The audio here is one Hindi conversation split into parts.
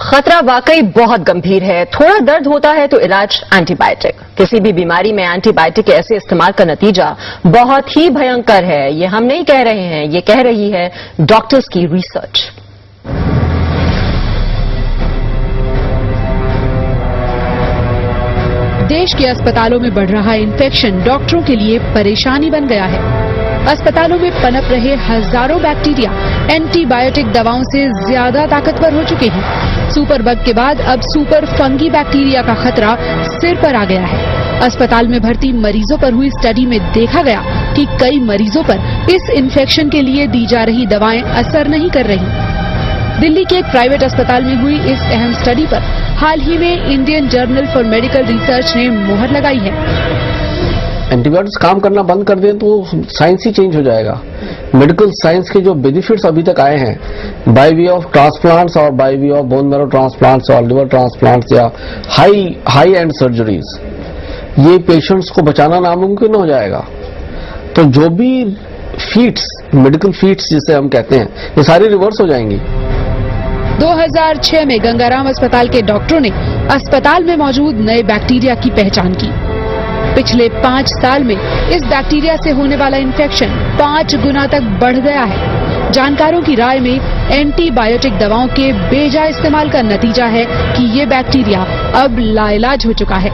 खतरा वाकई बहुत गंभीर है। थोड़ा दर्द होता है तो इलाज एंटीबायोटिक। किसी भी बीमारी में एंटीबायोटिक के ऐसे इस्तेमाल का नतीजा बहुत ही भयंकर है। ये हम नहीं कह रहे हैं, ये कह रही है डॉक्टर्स की रिसर्च। देश के अस्पतालों में बढ़ रहा इन्फेक्शन डॉक्टरों के लिए परेशानी बन गया है। अस्पतालों में पनप रहे हजारों बैक्टीरिया एंटीबायोटिक दवाओं से ज्यादा ताकतवर हो चुके हैं। सुपर बग के बाद अब सुपर फंगी बैक्टीरिया का खतरा सिर पर आ गया है। अस्पताल में भर्ती मरीजों पर हुई स्टडी में देखा गया कि कई मरीजों पर इस इन्फेक्शन के लिए दी जा रही दवाएं असर नहीं कर रही। दिल्ली के एक प्राइवेट अस्पताल में हुई इस अहम स्टडी पर हाल ही में Indian journal for medical research ने मोहर लगाई है। एंटीबायोटिक्स काम करना बंद कर दें तो साइंस ही चेंज हो जाएगा। मेडिकल साइंस के जो बेनिफिट्स अभी तक आए हैं बाय वे ऑफ ट्रांसप्लांट्स और by way of bone marrow transplants और लिवर ट्रांसप्लांट्स या हाई एंड सर्जरीज, ये पेशेंट्स को बचाना नामुमकिन हो जाएगा। तो जो भी फीट्स, मेडिकल फीट्स जिसे हम कहते हैं, ये सारी रिवर्स हो जाएंगी। 2006 में गंगाराम अस्पताल के डॉक्टरों ने अस्पताल में मौजूद नए बैक्टीरिया की पहचान की। पिछले 5 साल में इस बैक्टीरिया से होने वाला इन्फेक्शन 5 गुना तक बढ़ गया है। जानकारों की राय में एंटीबायोटिक दवाओं के बेजा इस्तेमाल का नतीजा है कि ये बैक्टीरिया अब लाइलाज हो चुका है।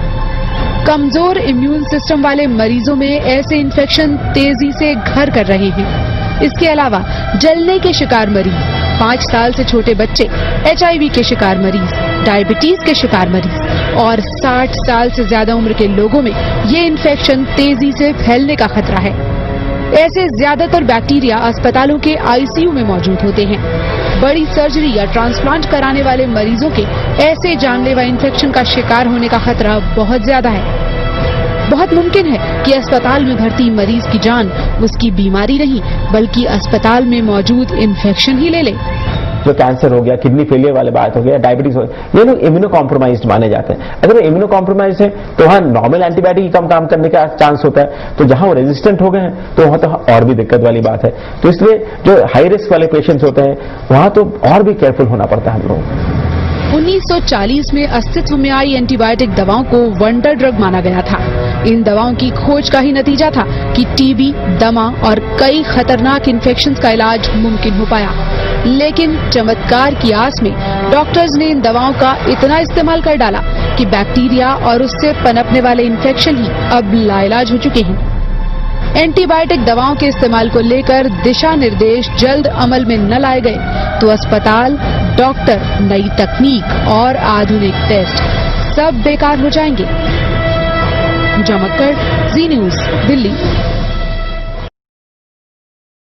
कमजोर इम्यून सिस्टम वाले मरीजों में ऐसे इन्फेक्शन तेजी से घर कर रहे हैं। इसके अलावा जलने के शिकार मरीज, 5 साल से छोटे बच्चे, HIV के शिकार मरीज, डायबिटीज के शिकार मरीज और 60 साल से ज्यादा उम्र के लोगों में ये इन्फेक्शन तेजी से फैलने का खतरा है। ऐसे ज्यादातर बैक्टीरिया अस्पतालों के ICU में मौजूद होते हैं। बड़ी सर्जरी या ट्रांसप्लांट कराने वाले मरीजों के ऐसे जानलेवा इन्फेक्शन का शिकार होने का खतरा बहुत ज्यादा है। बहुत मुमकिन है कि अस्पताल में भर्ती मरीज की जान उसकी बीमारी नहीं बल्कि अस्पताल में मौजूद इन्फेक्शन ही ले ले। जो कैंसर हो गया, किडनी फेलियर वाले बात हो गया, डायबिटीज हो गया, ये लोग इम्यूनो कॉम्प्रोमाइज्ड माने जाते हैं। अगर वो इम्यूनो कॉम्प्रोमाइज है तो वहाँ नॉर्मल एंटीबायोटिक ही कम काम करने का चांस होता है। तो जहां वो रेजिस्टेंट हो गए हैं तो वहां तो और भी दिक्कत वाली बात है। तो इसलिए जो हाई रिस्क वाले पेशेंट्स होते हैं वहां तो और भी केयरफुल होना पड़ता है हम लोगों को। 1940 में अस्तित्व में आई एंटीबायोटिक दवाओं को वंडर ड्रग माना गया था। इन दवाओं की खोज का ही नतीजा था कि टीबी, दमा और कई खतरनाक इन्फेक्शंस का इलाज मुमकिन हो पाया। लेकिन चमत्कार की आस में डॉक्टर्स ने इन दवाओं का इतना इस्तेमाल कर डाला कि बैक्टीरिया और उससे पनपने वाले इन्फेक्शन ही अब लाइलाज हो चुके हैं। एंटीबायोटिक दवाओं के इस्तेमाल को लेकर दिशा निर्देश जल्द अमल में न लाए गए तो अस्पताल, डॉक्टर, नई तकनीक और आधुनिक टेस्ट सब बेकार हो जाएंगे। जमकर, जी न्यूज, दिल्ली।